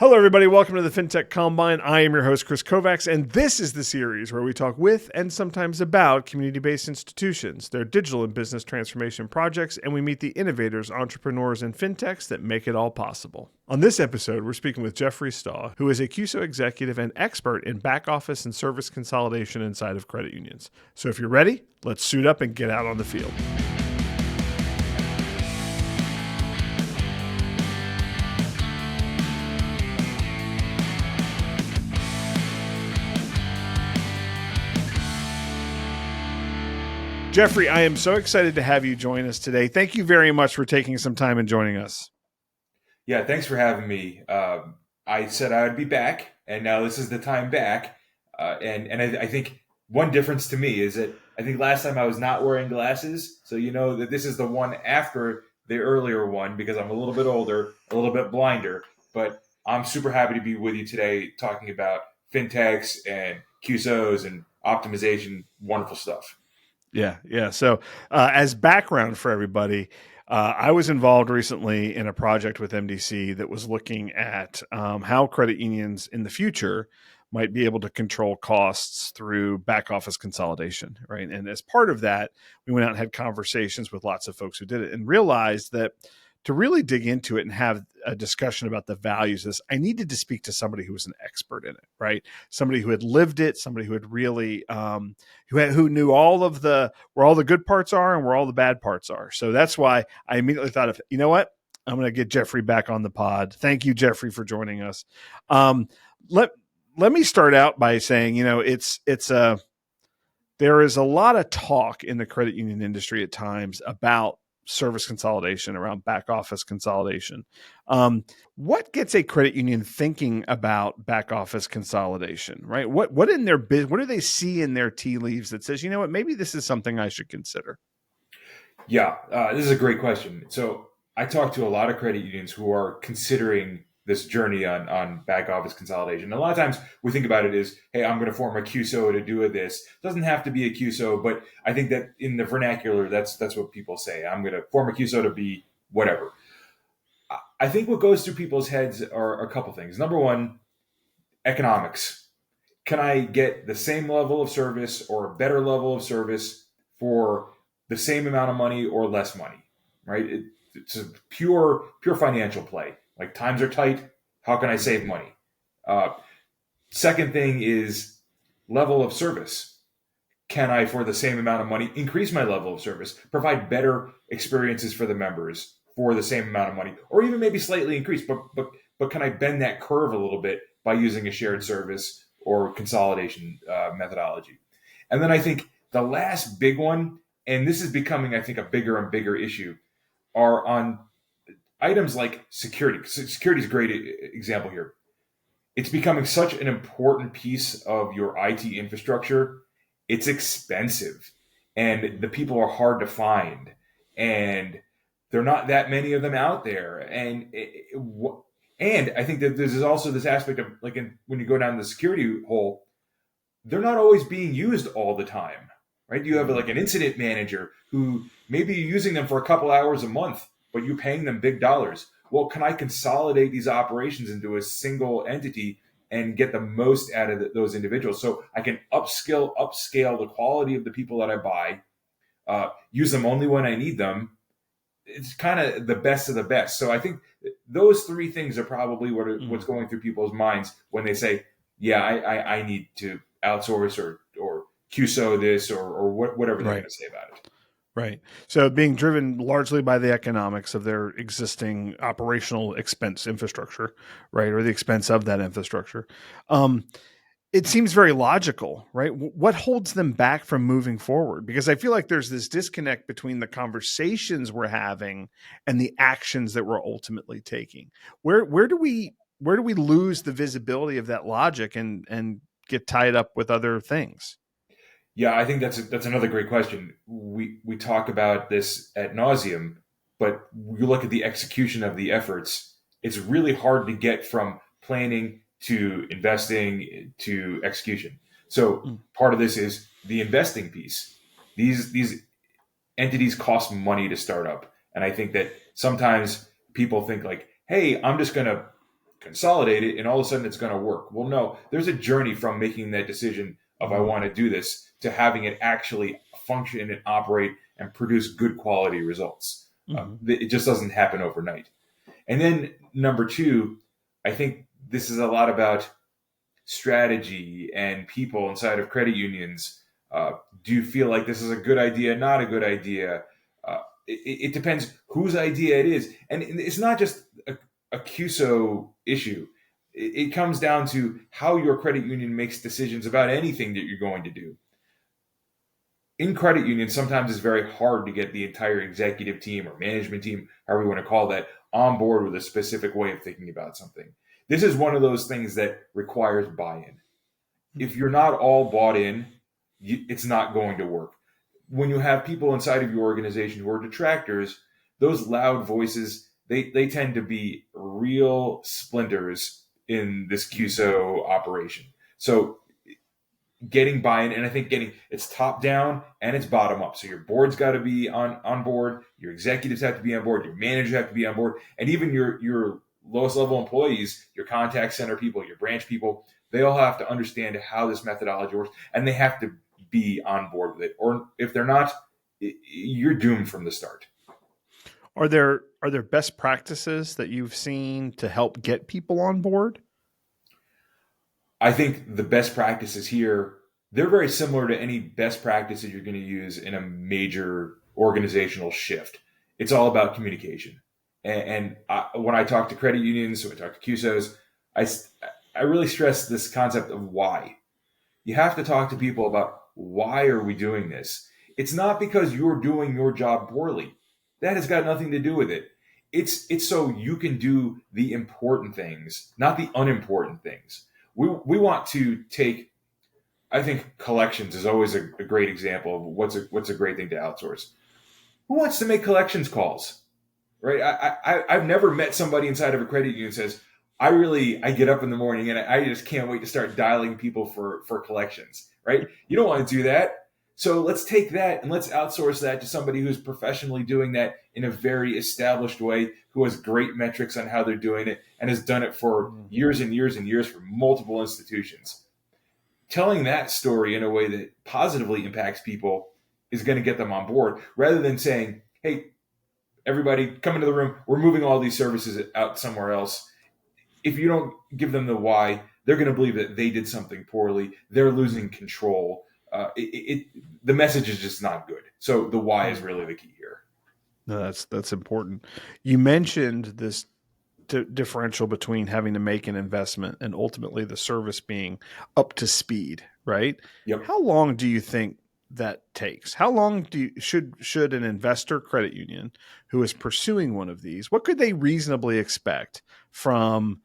Hello, everybody. Welcome to the Fintech Combine. I am your host, Kris Kovacs, and this is the series where we talk with and sometimes about community-based institutions, their digital and business transformation projects, and we meet the innovators, entrepreneurs, and fintechs that make it all possible. On this episode, we're speaking with Jeffrey Staw, who is a CUSO executive and expert in back office and service consolidation inside of credit unions. So if you're ready, let's suit up and get out on the field. Jeffrey, I am so excited to have you join us today. Thank you very much for taking some time and joining us. Yeah, thanks for having me. I said I would be back, and now this is the time back. I think one difference to me is that I think last time I was not wearing glasses, so you know that this is the one after the earlier one because I'm a little bit older, a little bit blinder. But I'm super happy to be with you today talking about fintechs and CUSOs and optimization, wonderful stuff. Yeah. So as background for everybody, I was involved recently in a project with MDC that was looking at how credit unions in the future might be able to control costs through back office consolidation, right? And as part of that, we went out and had conversations with lots of folks who did it and realized that to really dig into it and have a discussion about the values of this, I needed to speak to somebody who was an expert in it, right? Somebody who had lived it, somebody who had really, who knew all of where all the good parts are and where all the bad parts are. So that's why I immediately thought of, you know what? I'm going to get Jeffrey back on the pod. Thank you, Jeffrey, for joining us. Let me start out by saying, there is a lot of talk in the credit union industry at times about service consolidation, around back office consolidation. What gets a credit union thinking about back office consolidation, right? What do they see in their tea leaves that says, you know what, maybe this is something I should consider? Yeah, this is a great question. So I talk to a lot of credit unions who are considering this journey on back office consolidation. A lot of times we think about it as, hey, I'm going to form a CUSO to do this. It doesn't have to be a CUSO, but I think that in the vernacular, that's what people say. I'm going to form a CUSO to be whatever. I think what goes through people's heads are a couple things. Number one, economics. Can I get the same level of service or a better level of service for the same amount of money or less money, right? It's a pure financial play. Like times are tight. How can I save money? Second thing is level of service. Can I, for the same amount of money, increase my level of service, provide better experiences for the members for the same amount of money, or even maybe slightly increase? But can I bend that curve a little bit by using a shared service or consolidation methodology? And then I think the last big one, and this is becoming, I think, a bigger and bigger issue, are on items like security. Security is a great example here. It's becoming such an important piece of your IT infrastructure. It's expensive, and the people are hard to find, and there are not that many of them out there. And I think that there's also this aspect of when you go down the security hole, they're not always being used all the time, right? You have like an incident manager who maybe you're using them for a couple hours a month, but you're paying them big dollars. Well, can I consolidate these operations into a single entity and get the most out of those individuals? So I can upscale the quality of the people that I buy, use them only when I need them. It's kind of the best of the best. So I think those three things are probably what's going through people's minds when they say, yeah, I need to outsource or CUSO this or whatever they're going to say about it. Right. So being driven largely by the economics of their existing operational expense infrastructure, right, or the expense of that infrastructure. It seems very logical, right? What holds them back from moving forward? Because I feel like there's this disconnect between the conversations we're having and the actions that we're ultimately taking. Where do we lose the visibility of that logic and get tied up with other things? Yeah, I think that's another great question. We talk about this ad nauseum, but you look at the execution of the efforts. It's really hard to get from planning to investing to execution. So part of this is the investing piece. These entities cost money to start up, and I think that sometimes people think like, "Hey, I'm just going to consolidate it and all of a sudden it's going to work. Well, no, there's a journey from making that decision of I want to do this to having it actually function and operate and produce good quality results. It just doesn't happen overnight. And then number two, I think this is a lot about strategy and people inside of credit unions. Do you feel like this is a good idea, not a good idea? It depends whose idea it is. And it's not just a CUSO issue. It comes down to how your credit union makes decisions about anything that you're going to do. In credit unions, sometimes it's very hard to get the entire executive team or management team, however you want to call that, on board with a specific way of thinking about something. This is one of those things that requires buy-in. If you're not all bought in, it's not going to work. When you have people inside of your organization who are detractors, those loud voices, they tend to be real splinters in this CUSO operation. So getting buy-in, and I think it's top down and it's bottom up. So your board's got to be on board, your executives have to be on board, your managers have to be on board, and even your lowest level employees, your contact center people, your branch people, they all have to understand how this methodology works, and they have to be on board with it. Or if they're not, you're doomed from the start. Are there best practices that you've seen to help get people on board? I think the best practices here, they're very similar to any best practices you're going to use in a major organizational shift. It's all about communication. And when I talk to credit unions, when I talk to CUSOs, I really stress this concept of why. You have to talk to people about why are we doing this? It's not because you're doing your job poorly. That has got nothing to do with it. It's so you can do the important things, not the unimportant things. We want to take, I think collections is always a great example of what's a great thing to outsource. Who wants to make collections calls, right? I've never met somebody inside of a credit union who says, I get up in the morning and I just can't wait to start dialing people for collections, right? You don't want to do that. So let's take that and let's outsource that to somebody who's professionally doing that in a very established way, who has great metrics on how they're doing it and has done it for years and years and years for multiple institutions. Telling that story in a way that positively impacts people is going to get them on board, rather than saying, hey, everybody come into the room, we're moving all these services out somewhere else. If you don't give them the why, they're going to believe that they did something poorly. They're losing control. The message is just not good. So the why is really the key here. No, that's important. You mentioned this differential between having to make an investment and ultimately the service being up to speed, right? Yep. How long do you think that takes? How long should an investor credit union who is pursuing one of these, what could they reasonably expect from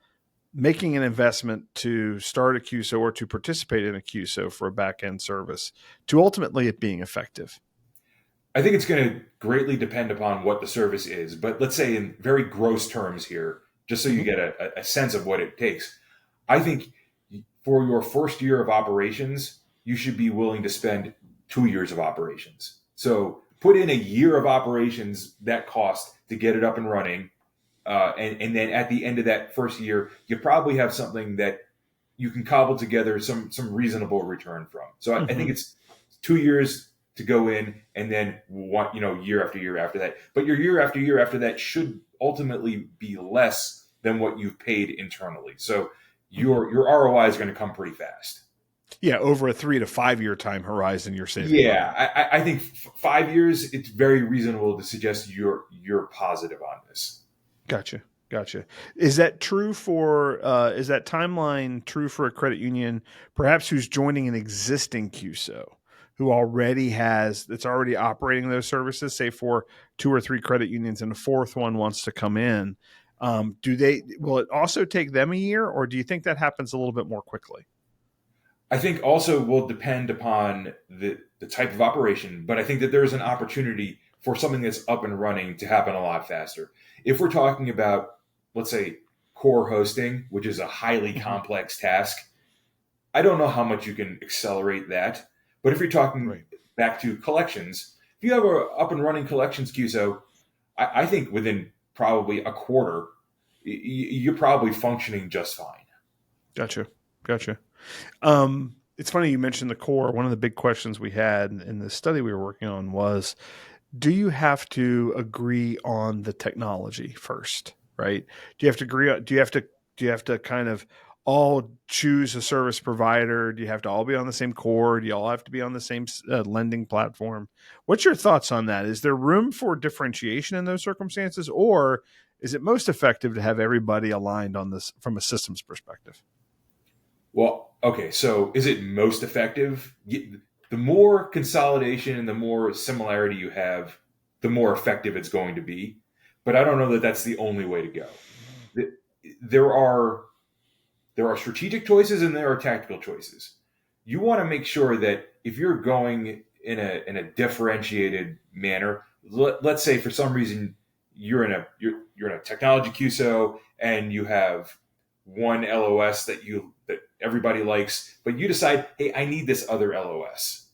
making an investment to start a CUSO or to participate in a CUSO for a back-end service to ultimately it being effective? I think it's going to greatly depend upon what the service is, but let's say in very gross terms here, just so you get a sense of what it takes. I think for your first year of operations, you should be willing to spend 2 years of operations. So put in a year of operations, that cost to get it up and running. And then at the end of that first year, you probably have something that you can cobble together some reasonable return from. So I think it's 2 years to go in, and then year after year after that. But your year after year after that should ultimately be less than what you've paid internally. So your ROI is going to come pretty fast. Yeah, over a 3 to 5 year time horizon, you're saving. Yeah, I think 5 years, it's very reasonable to suggest you're positive on this. Gotcha. Is that true for, is that timeline true for a credit union, perhaps who's joining an existing CUSO, who that's already operating those services, say for 2 or 3 credit unions and a fourth one wants to come in? Will it also take them a year, or do you think that happens a little bit more quickly? I think also will depend upon the type of operation, but I think that there is an opportunity for something that's up and running to happen a lot faster. If we're talking about, let's say, core hosting, which is a highly complex task, I don't know how much you can accelerate that. But if you're talking back to collections, if you have a up and running collections CUSO, I think within probably a quarter, you're probably functioning just fine. Gotcha. It's funny you mentioned the core. One of the big questions we had in the study we were working on was, do you have to agree on the technology first, right? Do you have to agree? Do you have to kind of all choose a service provider? Do you have to all be on the same core? Do you all have to be on the same lending platform? What's your thoughts on that? Is there room for differentiation in those circumstances, or is it most effective to have everybody aligned on this from a systems perspective? Well, okay, so is it most effective? The more consolidation and the more similarity you have, the more effective it's going to be. But I don't know that that's the only way to go. There are strategic choices and there are tactical choices. You want to make sure that if you're going in a differentiated manner, let's say for some reason you're in a technology CUSO and you have one LOS that everybody likes, but you decide, hey, I need this other LOS.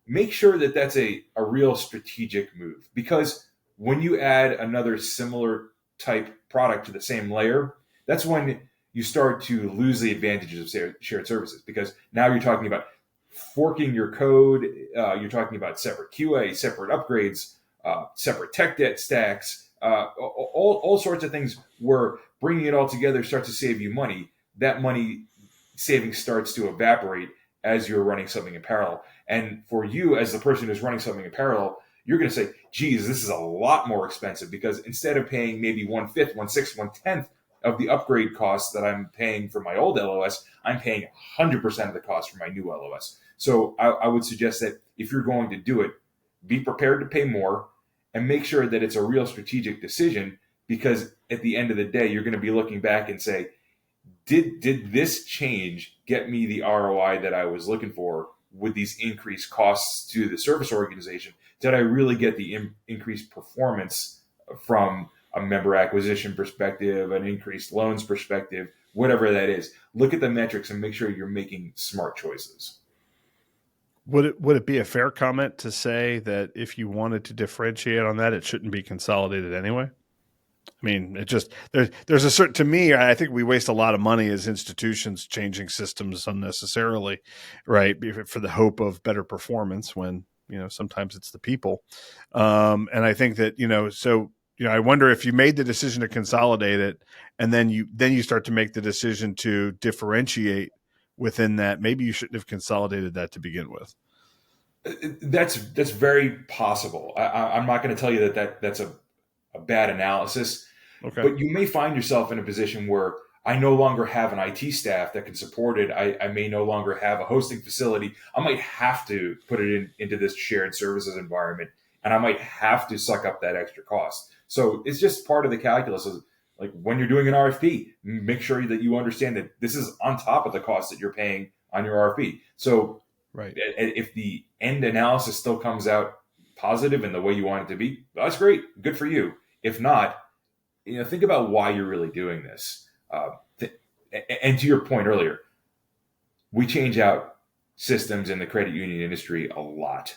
Make sure that that's a real strategic move, because when you add another similar type product to the same layer, that's when you start to lose the advantages of shared services, because now you're talking about forking your code, you're talking about separate QA, separate upgrades, separate tech debt stacks, all sorts of things where bringing it all together starts to save you money. That money saving starts to evaporate as you're running something in parallel. And for you, as the person who's running something in parallel, you're going to say, geez, this is a lot more expensive, because instead of paying maybe 1/5, 1/6, 1/10 of the upgrade costs that I'm paying for my old LOS, I'm paying 100% of the cost for my new LOS. So I would suggest that if you're going to do it, be prepared to pay more and make sure that it's a real strategic decision, because at the end of the day, you're going to be looking back and say, did this change get me the ROI that I was looking for with these increased costs to the service organization? Did I really get the increased performance from a member acquisition perspective, an increased loans perspective, whatever that is? Look at the metrics and make sure you're making smart choices. Would it be a fair comment to say that if you wanted to differentiate on that, it shouldn't be consolidated anyway? I mean, it just there's a certain, to me, I think we waste a lot of money as institutions changing systems unnecessarily, right? For the hope of better performance, when sometimes it's the people. And I think that I wonder if you made the decision to consolidate it, and then you start to make the decision to differentiate within that. Maybe you shouldn't have consolidated that to begin with. That's very possible. I'm not going to tell you that's a bad analysis. Okay. But you may find yourself in a position where I no longer have an IT staff that can support it. I may no longer have a hosting facility. I might have to put it into this shared services environment, and I might have to suck up that extra cost. So it's just part of the calculus of, like, when you're doing an RFP, make sure that you understand that this is on top of the cost that you're paying on your RFP. So right, if the end analysis still comes out positive in the way you want it to be, that's great. Good for you. If not, think about why you're really doing this. And to your point earlier, we change out systems in the credit union industry a lot.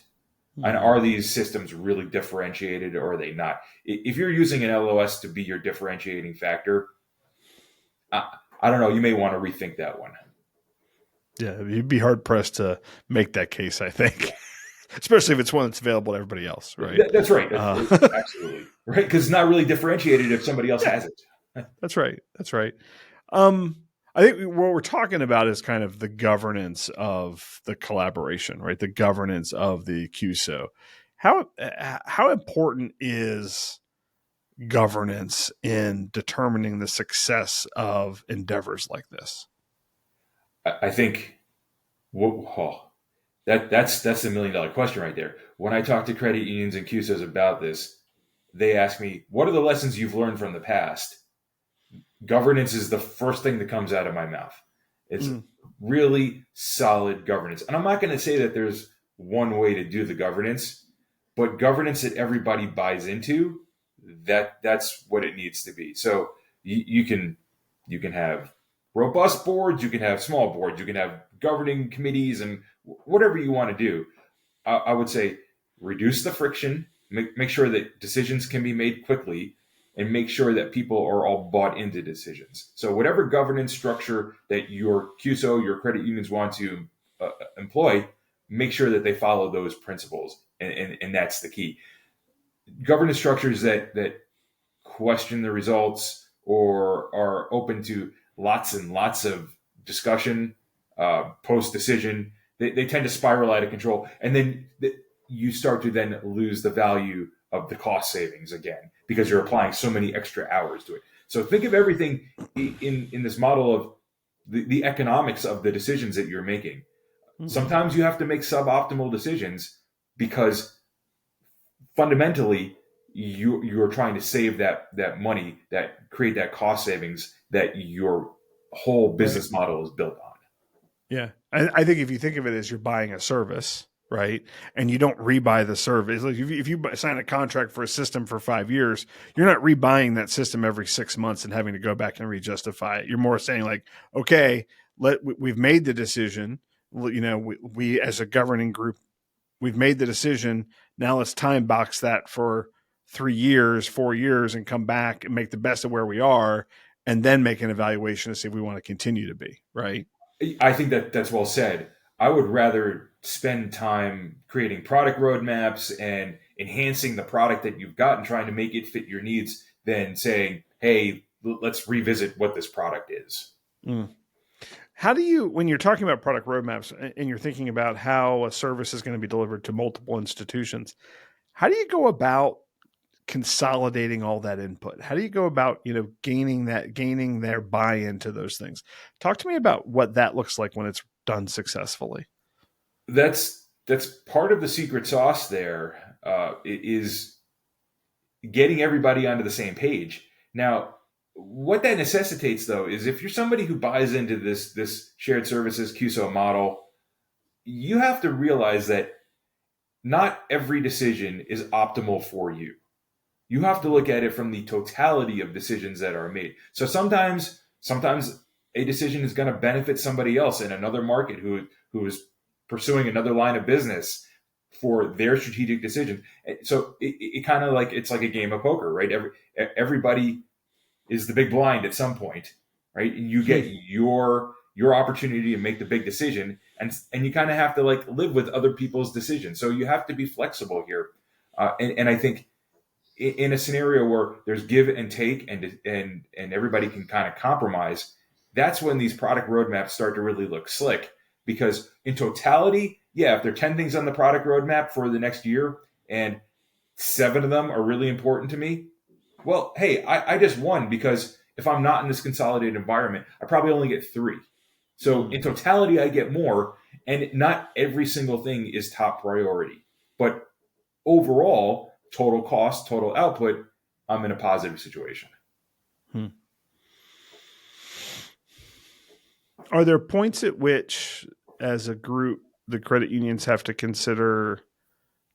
Mm-hmm. And are these systems really differentiated, or are they not? If you're using an LOS to be your differentiating factor, I don't know, you may want to rethink that one. Yeah, you'd be hard pressed to make that case, I think. Especially if it's one that's available to everybody else, right? That's right. Absolutely. Right? Because it's not really differentiated if somebody else has it. That's right. I think what we're talking about is kind of the governance of the collaboration, right? The governance of the CUSO. How important is governance in determining the success of endeavors like this? I think that's the $1 million question right there. When I talk to credit unions and CUSOs about this, they ask me, what are the lessons you've learned from the past? Governance is the first thing that comes out of my mouth. It's really solid governance. And I'm not going to say that there's one way to do the governance, but governance that everybody buys into, that's what it needs to be. So you can have robust boards, you can have small boards, you can have governing committees, and whatever you want to do. I would say reduce the friction, make sure that decisions can be made quickly, and make sure that people are all bought into decisions. So whatever governance structure that your CUSO, your credit unions want to employ, make sure that they follow those principles. And that's the key. Governance structures that question the results or are open to lots and lots of discussion post decision, they tend to spiral out of control. And then you start to then lose the value of the cost savings again because you're applying so many extra hours to it. So think of everything in this model of the economics of the decisions that you're making. Mm-hmm. Sometimes you have to make suboptimal decisions because fundamentally you're trying to save that money, that create that cost savings that your whole business model is built on. Yeah. I think if you think of it as you're buying a service, right, and you don't rebuy the service, like if you sign a contract for a system for 5 years, you're not rebuying that system every 6 months and having to go back and re-justify it. You're more saying like, okay, we've made the decision, we as a governing group, we've made the decision. Now let's time box that for 3 years, 4 years, and come back and make the best of where we are, and then make an evaluation to see if we want to continue to be, right? I think that's well said. I would rather spend time creating product roadmaps and enhancing the product that you've got and trying to make it fit your needs than saying, hey, let's revisit what this product is. Mm. How do you, when you're talking about product roadmaps and you're thinking about how a service is going to be delivered to multiple institutions, how do you go about consolidating all that input? How do you go about, gaining their buy-in to those things? Talk to me about what that looks like when it's done successfully. That's part of the secret sauce there, is getting everybody onto the same page. Now, what that necessitates, though, is if you're somebody who buys into this shared services CUSO model, you have to realize that not every decision is optimal for you. You have to look at it from the totality of decisions that are made. So sometimes a decision is going to benefit somebody else in another market who is pursuing another line of business for their strategic decisions. So it kind of like, it's like a game of poker, right? Everybody is the big blind at some point, right? You get your opportunity to make the big decision, and you kind of have to like live with other people's decisions. So you have to be flexible here. And I think in a scenario where there's give and take and everybody can kind of compromise, that's when these product roadmaps start to really look slick. Because in totality, yeah, if there are 10 things on the product roadmap for the next year and 7 of them are really important to me, well, hey, I just won, because if I'm not in this consolidated environment, I probably only get 3. So in totality, I get more, and not every single thing is top priority. But overall, total cost, total output, I'm in a positive situation. Are there points at which, as a group, the credit unions have to consider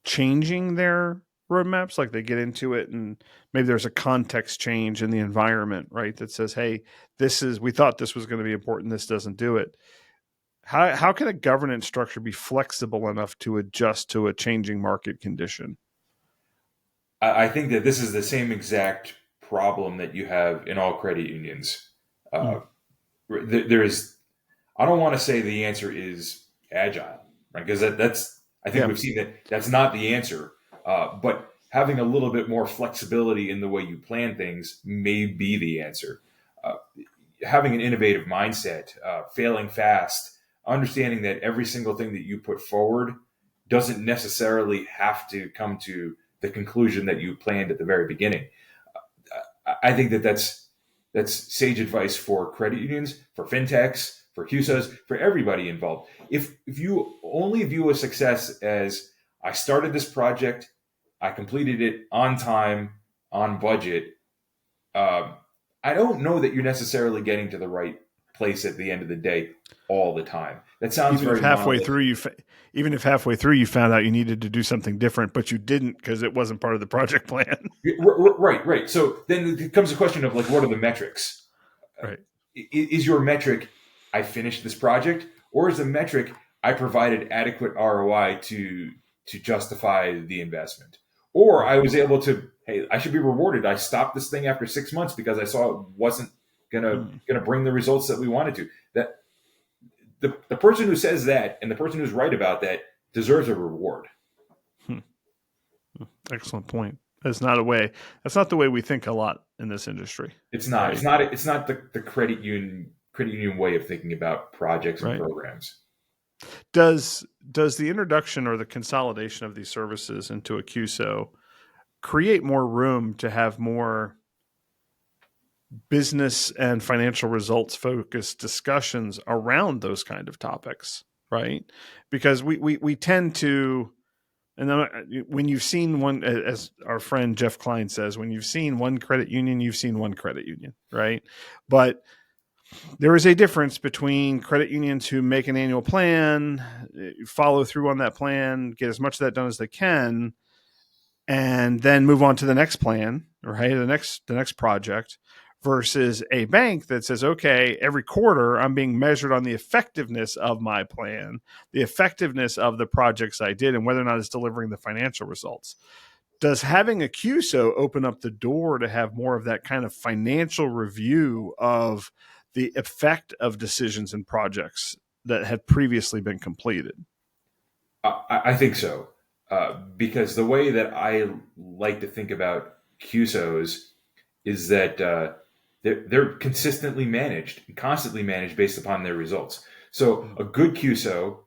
changing their roadmaps? Like they get into it and maybe there's a context change in the environment, right? That says, hey, we thought this was going to be important. This doesn't do it. How can a governance structure be flexible enough to adjust to a changing market condition? I think that this is the same exact problem that you have in all credit unions. I don't want to say the answer is agile, right? Because I think we've seen that that's not the answer. But having a little bit more flexibility in the way you plan things may be the answer. Having an innovative mindset, failing fast, understanding that every single thing that you put forward doesn't necessarily have to come to the conclusion that you planned at the very beginning. I think that's sage advice for credit unions, for fintechs, for CUSOs, for everybody involved. If you only view a success as, I started this project, I completed it on time, on budget, I don't know that you're necessarily getting to the right place at the end of the day all the time. That sounds even if halfway through you found out you needed to do something different, but you didn't because it wasn't part of the project plan. Right. So then it comes a question of like, what are the metrics? Right. Is your metric, I finished this project, or is the metric, I provided adequate ROI to justify the investment, or I was able to hey, I should be rewarded. I stopped this thing after 6 months because I saw it wasn't gonna bring the results that we wanted to. That the person who says that and the person who's right about that deserves a reward. Excellent point. That's not the way we think a lot in this industry. It's not. Right? It's not the credit union way of thinking about projects and programs. Does the introduction or the consolidation of these services into a CUSO create more room to have more business and financial results focused discussions around those kind of topics, right? Because we tend to, and then when you've seen one, as our friend Jeff Klein says, when you've seen one credit union, you've seen one credit union, right? But there is a difference between credit unions who make an annual plan, follow through on that plan, get as much of that done as they can, and then move on to the next plan, right? The next project, versus a bank that says, okay, every quarter I'm being measured on the effectiveness of my plan, the effectiveness of the projects I did, and whether or not it's delivering the financial results. Does having a CUSO open up the door to have more of that kind of financial review of the effect of decisions and projects that had previously been completed? I think so. Because the way that I like to think about CUSOs is that they're consistently managed and constantly managed based upon their results. So a good CUSO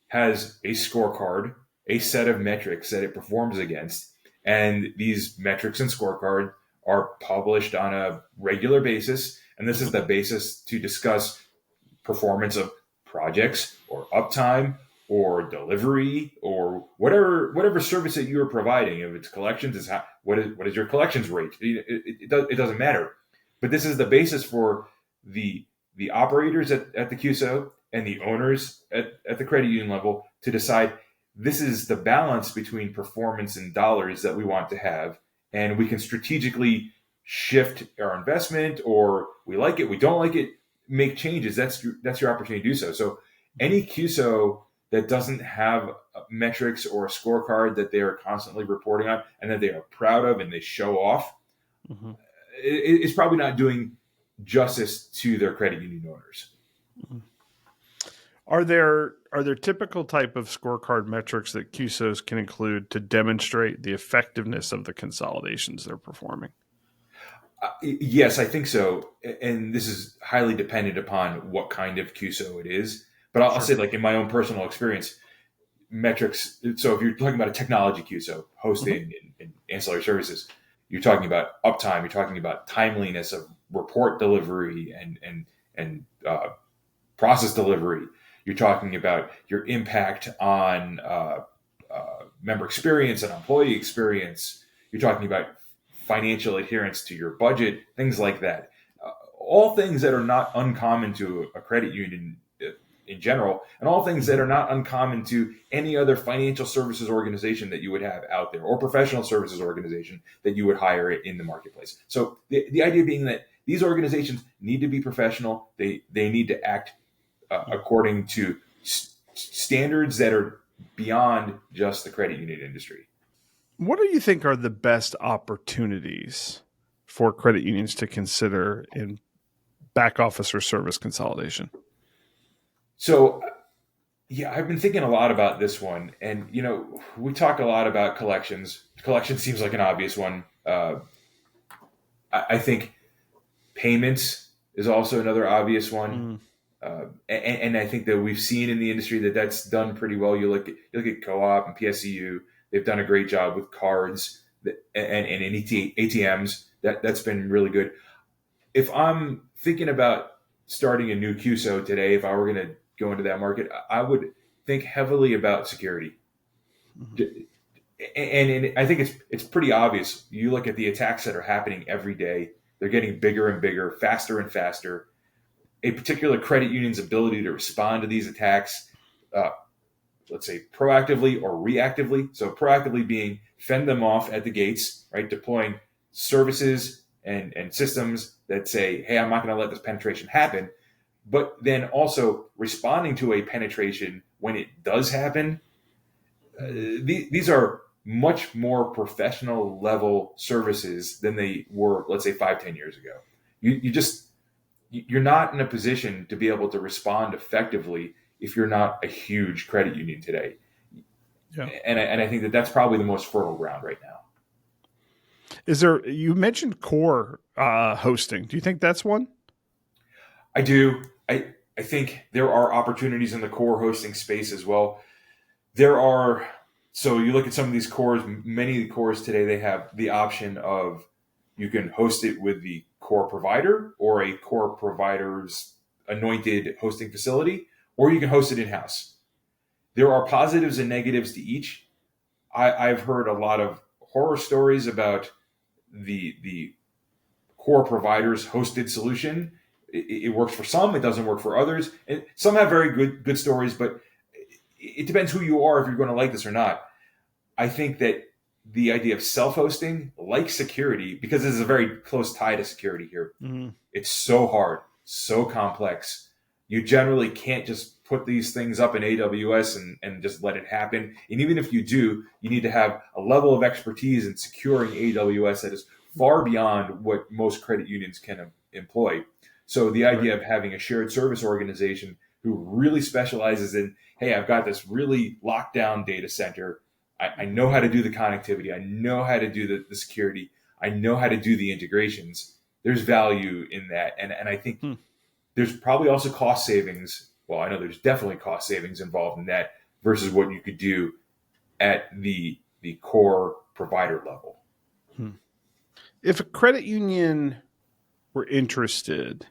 has a scorecard, a set of metrics that it performs against, and these metrics and scorecard are published on a regular basis. And this is the basis to discuss performance of projects or uptime or delivery or whatever service that you are providing. If it's collections, what is your collections rate? It doesn't matter. But this is the basis for the operators at the CUSO and the owners at the credit union level to decide this is the balance between performance and dollars that we want to have. And we can strategically shift our investment, or we like it, we don't like it, make changes. That's your opportunity to do so. So any CUSO that doesn't have metrics or a scorecard that they are constantly reporting on and that they are proud of and they show off, it's probably not doing justice to their credit union owners. Are there typical type of scorecard metrics that CUSOs can include to demonstrate the effectiveness of the consolidations they're performing? Yes, I think so. And this is highly dependent upon what kind of CUSO it is. But I'll say, like, in my own personal experience, metrics. So if you're talking about a technology CUSO, hosting and ancillary services, you're talking about uptime, you're talking about timeliness of report delivery and process delivery. You're talking about your impact on member experience and employee experience. You're talking about financial adherence to your budget, things like that. All things that are not uncommon to a credit union in general, and all things that are not uncommon to any other financial services organization that you would have out there, or professional services organization that you would hire in the marketplace. So the idea being that these organizations need to be professional. They need to act according to standards that are beyond just the credit union industry. What do you think are the best opportunities for credit unions to consider in back office or service consolidation? So, yeah, I've been thinking a lot about this one. And, we talk a lot about collections. Collections seems like an obvious one. I think payments is also another obvious one. And I think that we've seen in the industry that that's done pretty well. You look at Co-op and PSCU. They've done a great job with cards and ATMs. That's been really good. If I'm thinking about starting a new CUSO today, if I were going to go into that market, I would think heavily about security. And I think it's pretty obvious. You look at the attacks that are happening every day. They're getting bigger and bigger, faster and faster. A particular credit union's ability to respond to these attacks, let's say proactively or reactively. So proactively being fend them off at the gates, right? Deploying services and systems that say, hey, I'm not going to let this penetration happen. But then also responding to a penetration when it does happen. These are much more professional level services than they were, let's say 5-10 years ago. You're not in a position to be able to respond effectively if you're not a huge credit union today. Yeah. And I think that that's probably the most fertile ground right now. You mentioned core hosting. Do you think that's one? I do. I think there are opportunities in the core hosting space as well. So you look at some of these cores, many of the cores today, they have the option of you can host it with the core provider or a core provider's anointed hosting facility, or you can host it in-house. There are positives and negatives to each. I've heard a lot of horror stories about the core provider's hosted solution. It works for some, it doesn't work for others. And some have very good stories, but it depends who you are if you're going to like this or not. I think that the idea of self-hosting, like security, because there's a very close tie to security here. Mm-hmm. It's so hard, so complex. You generally can't just put these things up in AWS and just let it happen. And even if you do, you need to have a level of expertise in securing AWS that is far beyond what most credit unions can employ. So the idea of having a shared service organization who really specializes in, hey, I've got this really locked down data center. I know how to do the connectivity. I know how to do the security. I know how to do the integrations. There's value in that. And I think there's probably also cost savings. Well, I know there's definitely cost savings involved in that versus what you could do at the core provider level. If a credit union were interested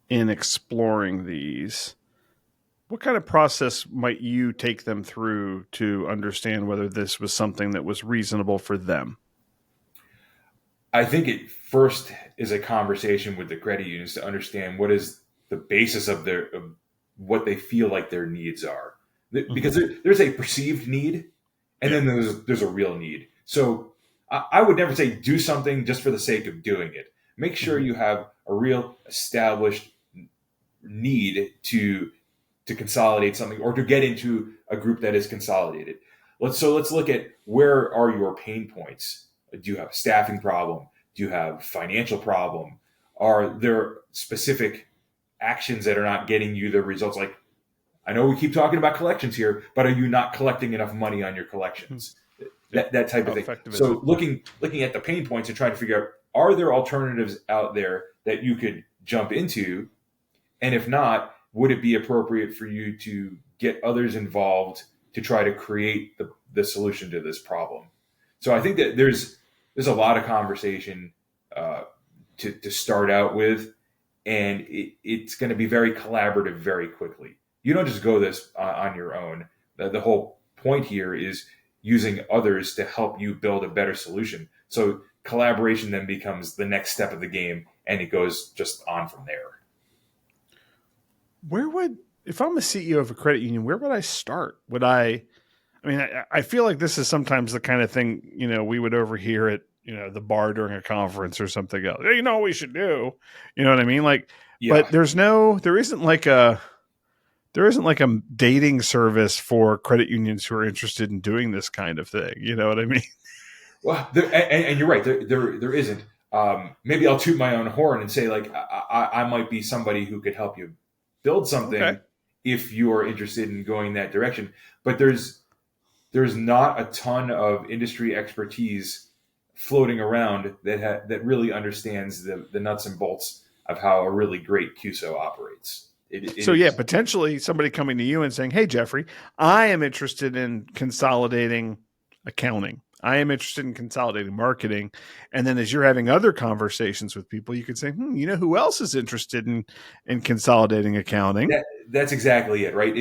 in exploring these, what kind of process might you take them through to understand whether this was something that was reasonable for them? I think it first is a conversation with the credit unions to understand what is the basis of what they feel like their needs are. Because there's a perceived need, and then there's a real need. So I would never say do something just for the sake of doing it. Make sure you have a real established need to consolidate something or to get into a group that is consolidated. Let's look at where are your pain points. Do you have a staffing problem? Do you have financial problem? Are there specific actions that are not getting you the results? Like, I know we keep talking about collections here, but are you not collecting enough money on your collections? That type of thing. So looking at the pain points and trying to figure out, are there alternatives out there that you could jump into? And if not, would it be appropriate for you to get others involved to try to create the solution to this problem? So I think that there's a lot of conversation to start out with, and it's going to be very collaborative very quickly. You don't just go this on your own. The whole point here is using others to help you build a better solution. So collaboration then becomes the next step of the game, and it goes just on from there. If I'm a CEO of a credit union, where would I start? I feel like this is sometimes the kind of thing, we would overhear at, the bar during a conference or something else. Hey, what we should do, you know what I mean? But there isn't like a dating service for credit unions who are interested in doing this kind of thing. You know what I mean? Well, and you're right. There isn't. Maybe I'll toot my own horn and say, like, I might be somebody who could help you build something if you are interested in going that direction. But there's not a ton of industry expertise floating around that really understands the nuts and bolts of how a really great CUSO operates. Potentially somebody coming to you and saying, hey, Jeffrey, I am interested in consolidating accounting. I am interested in consolidating marketing. And then as you're having other conversations with people, you could say, who else is interested in consolidating accounting? That's exactly it, right?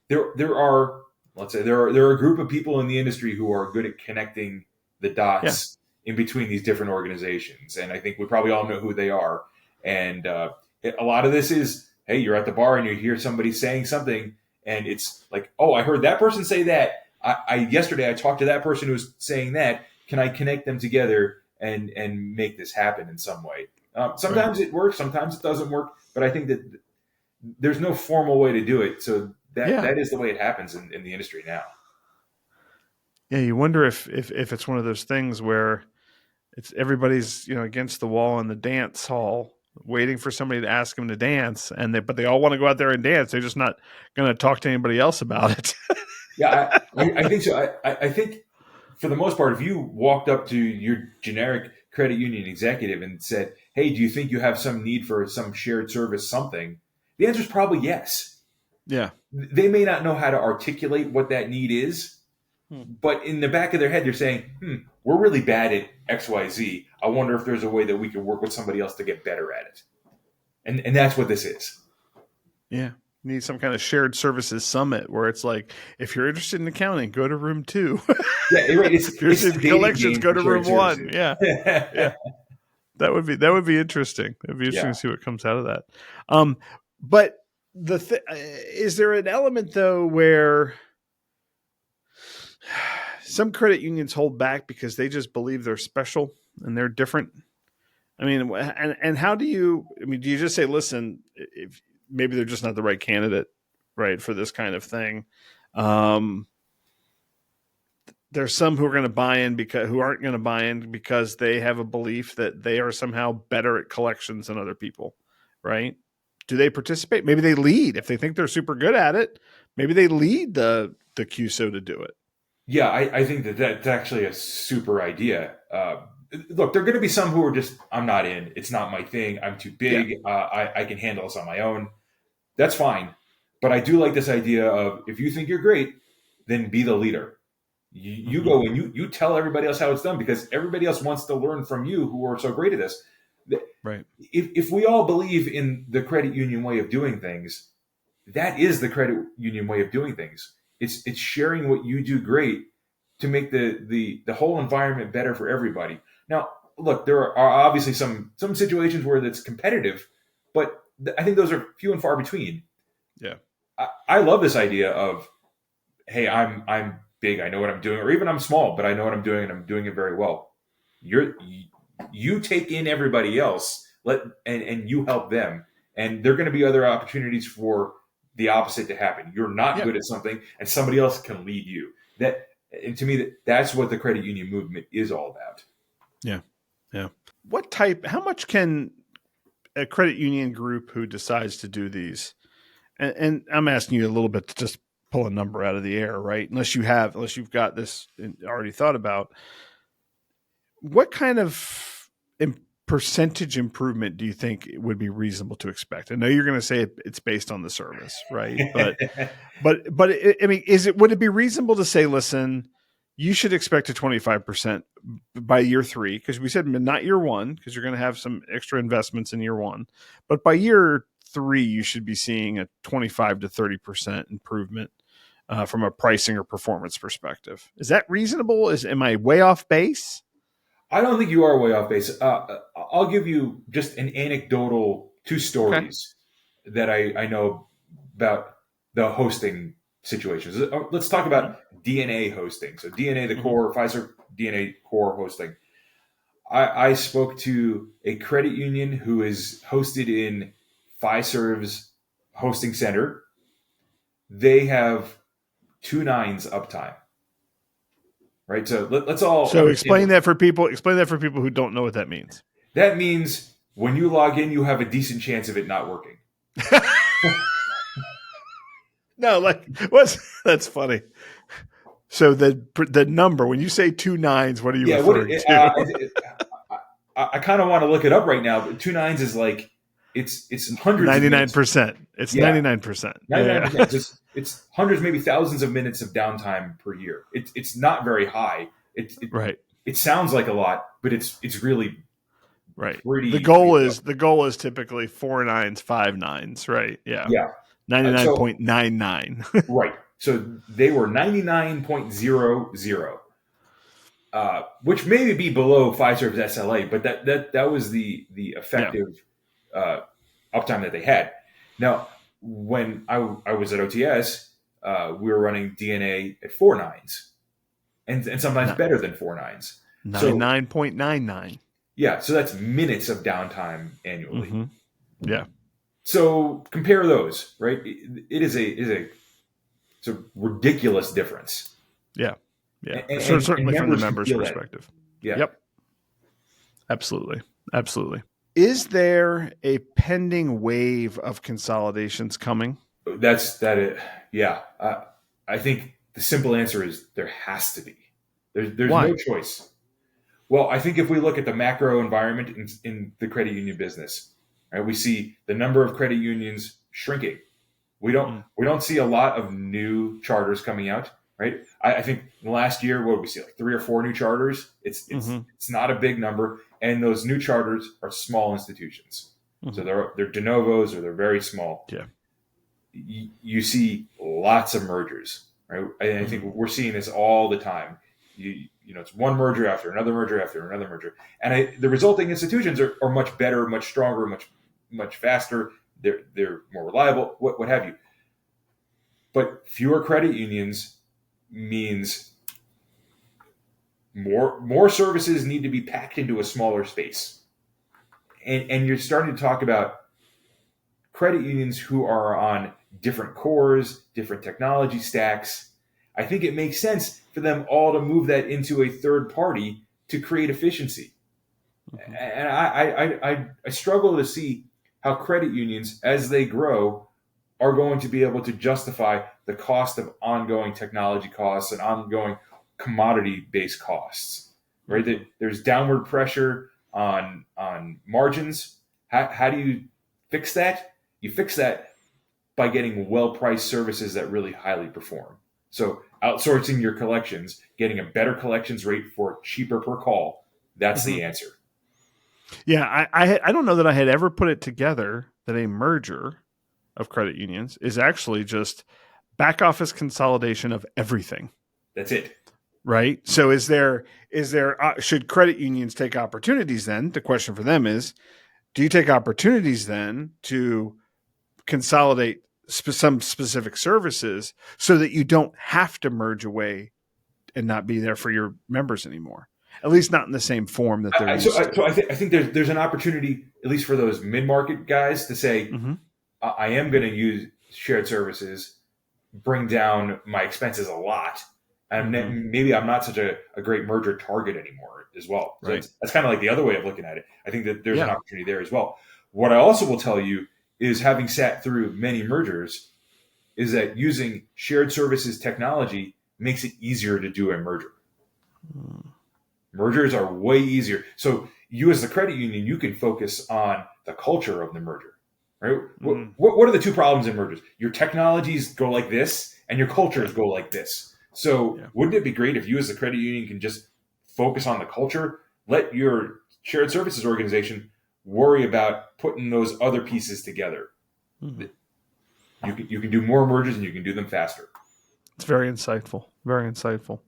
There are a group of people in the industry who are good at connecting the dots in between these different organizations. And I think we probably all know who they are. And a lot of this is, hey, you're at the bar and you hear somebody saying something and it's like, oh, I heard that person say that. Yesterday I talked to that person who was saying that. Can I connect them together and make this happen in some way? Sometimes it works, sometimes it doesn't work, but I think that there's no formal way to do it. So that is the way it happens in the industry now. Yeah, you wonder if it's one of those things where it's everybody's against the wall in the dance hall, waiting for somebody to ask them to dance, but they all want to go out there and dance. They're just not going to talk to anybody else about it. Yeah, I think so. I think for the most part, if you walked up to your generic credit union executive and said, "Hey, do you think you have some need for some shared service, something?" The answer is probably yes. Yeah. They may not know how to articulate what that need is, but in the back of their head, they're saying, we're really bad at XYZ. I wonder if there's a way that we can work with somebody else to get better at it. And that's what this is. Yeah. Need some kind of shared services summit where it's like, if you're interested in accounting, go to room 2. Yeah, right. If you're interested in collections, go to room 1. Yeah. Yeah. That would be interesting. It'd be interesting to see what comes out of that. But is there an element though where some credit unions hold back because they just believe they're special and they're different? I mean, and how do you just say, listen, if maybe they're just not the right candidate, right, for this kind of thing? There's some who are going to buy in who aren't going to buy in because they have a belief that they are somehow better at collections than other people, right? Do they participate? Maybe they lead if they think they're super good at it. Maybe they lead the CUSO to do it. Yeah, I think that's actually a super idea. Look, there are going to be some who are just, I'm not in. It's not my thing. I'm too big. Yeah. I can handle this on my own. That's fine. But I do like this idea of, if you think you're great, then be the leader. You go and you tell everybody else how it's done, because everybody else wants to learn from you who are so great at this. Right. If we all believe in the credit union way of doing things, that is the credit union way of doing things. It's sharing what you do great to make the whole environment better for everybody. Now, look, there are obviously some situations where that's competitive, but I think those are few and far between. Yeah. I love this idea of, hey, I'm big, I know what I'm doing, or even I'm small, but I know what I'm doing and I'm doing it very well. You take in everybody else, and you help them, and there are going to be other opportunities for the opposite to happen. You're not good at something, and somebody else can lead you. And to me, that's what the credit union movement is all about. Yeah, yeah. How much can a credit union group who decides to do these, and I'm asking you a little bit to just pull a number out of the air, right? Unless you've got this already thought about, what kind of percentage improvement do you think it would be reasonable to expect? I know you're going to say it's based on the service, right? But would it be reasonable to say, listen, you should expect a 25% by year 3, because we said not year 1, because you're going to have some extra investments in year 1, but by year 3 you should be seeing a 25 to 30% improvement from a pricing or performance perspective. Is that reasonable? Am I way off base? I don't think you are way off base. I'll give you just an anecdotal 2 stories that I know about the hosting situations. Let's talk about DNA hosting. So DNA, the core, Fiserv DNA core hosting. I spoke to a credit union who is hosted in Fiserv's hosting center. They have 2 nines uptime. Right. So let's all. So explain that for people who don't know what that means. That means when you log in, you have a decent chance of it not working. No, that's funny. So the number, when you say 2 nines, what are you referring to? I kind of want to look it up right now, but 2 nines is like it's hundreds. 99%. It's 99%. 99%. It's hundreds, maybe thousands of minutes of downtime per year. It's not very high. Right. It sounds like a lot, but it's really right. Pretty. The goal is typically 4 nines, 5 nines. Right. Yeah. Yeah. 99.99. Right. So they were 99.00, which may be below Fiserv's SLA, but that was the effective uptime that they had. Now, when I was at OTS, we were running DNA at 4 nines, and sometimes better than 4 nines. 99.99. Yeah, so that's minutes of downtime annually. Mm-hmm. Yeah. So compare those, right? It's a ridiculous difference. Yeah. Yeah. And Certainly from the members can member's feel that. perspective. Yeah. Yep. Absolutely. Absolutely. Is there a pending wave of consolidations coming? Yeah. I think the simple answer is there has to be. There's Why? no choice. Well, I think if we look at the macro environment in the credit union business, right, we see the number of credit unions shrinking. We don't see a lot of new charters coming out, right? I think last year, what did we see? Like 3 or 4 new charters. It's not a big number, and those new charters are small institutions, so they're de novos or they're very small. Yeah. You see lots of mergers, right? And I think we're seeing this all the time. It's one merger after another merger after another merger, and the resulting institutions are much better, much stronger, much faster. They're more reliable, what have you. But fewer credit unions means more services need to be packed into a smaller space, and you're starting to talk about credit unions who are on different cores, different technology stacks. I think it makes sense for them all to move that into a third party to create efficiency. And I struggle to see how credit unions, as they grow, are going to be able to justify the cost of ongoing technology costs and ongoing commodity-based costs. Right? There's downward pressure on margins. How do you fix that? You fix that by getting well-priced services that really highly perform. So outsourcing your collections, getting a better collections rate for cheaper per call, that's the answer. Yeah, I don't know that I had ever put it together that a merger of credit unions is actually just back office consolidation of everything. That's it. Right? So should credit unions take opportunities then? The question for them is, do you take opportunities then to consolidate some specific services so that you don't have to merge away and not be there for your members anymore? At least not in the same form that they're used to. So I think there's an opportunity, at least for those mid-market guys, to say, I am going to use shared services, bring down my expenses a lot, and maybe I'm not such a great merger target anymore as well. So right. That's kind of like the other way of looking at it. I think that there's an opportunity there as well. What I also will tell you is, having sat through many mergers, is that using shared services technology makes it easier to do a merger. Mergers are way easier. So you, as the credit union, you can focus on the culture of the merger. Right? What are the two problems in mergers? Your technologies go like this, and your cultures go like this. So wouldn't it be great if you, as the credit union, can just focus on the culture? Let your shared services organization worry about putting those other pieces together. You can do more mergers, and you can do them faster. It's very insightful. Very insightful.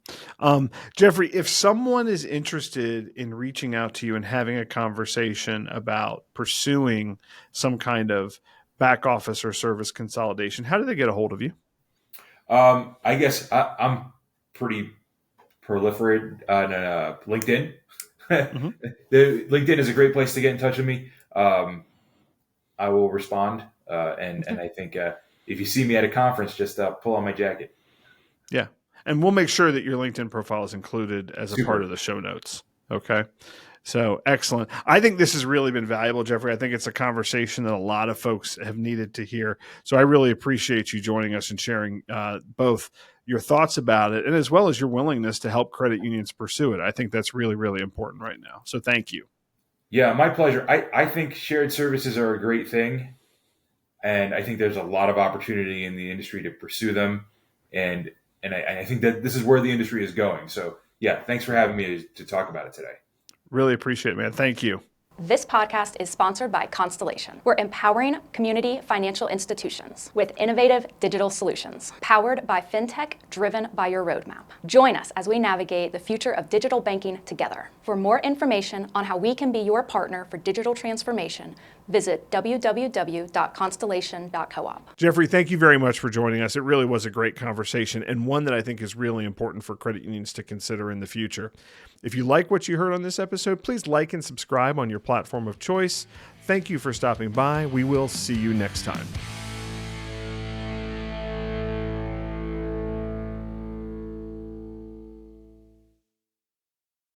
Jeffrey, if someone is interested in reaching out to you and having a conversation about pursuing some kind of back office or service consolidation, how do they get a hold of you? I guess I'm pretty proliferate on LinkedIn. LinkedIn is a great place to get in touch with me. I will respond. And I think if you see me at a conference, just pull on my jacket. Yeah. And we'll make sure that your LinkedIn profile is included as a part of the show notes. Okay. So excellent. I think this has really been valuable, Jeffrey. I think it's a conversation that a lot of folks have needed to hear. So I really appreciate you joining us and sharing both your thoughts about it and as well as your willingness to help credit unions pursue it. I think that's really, really important right now. So thank you. Yeah, my pleasure. I think shared services are a great thing. And I think there's a lot of opportunity in the industry to pursue them. And I think that this is where the industry is going. So yeah, thanks for having me to talk about it today. Really appreciate it, man. Thank you. This podcast is sponsored by Constellation. We're empowering community financial institutions with innovative digital solutions, powered by fintech, driven by your roadmap. Join us as we navigate the future of digital banking together. For more information on how we can be your partner for digital transformation, visit www.constellation.coop. Jeffrey, thank you very much for joining us. It really was a great conversation, and one that I think is really important for credit unions to consider in the future. If you like what you heard on this episode, please like and subscribe on your platform of choice. Thank you for stopping by. We will see you next time.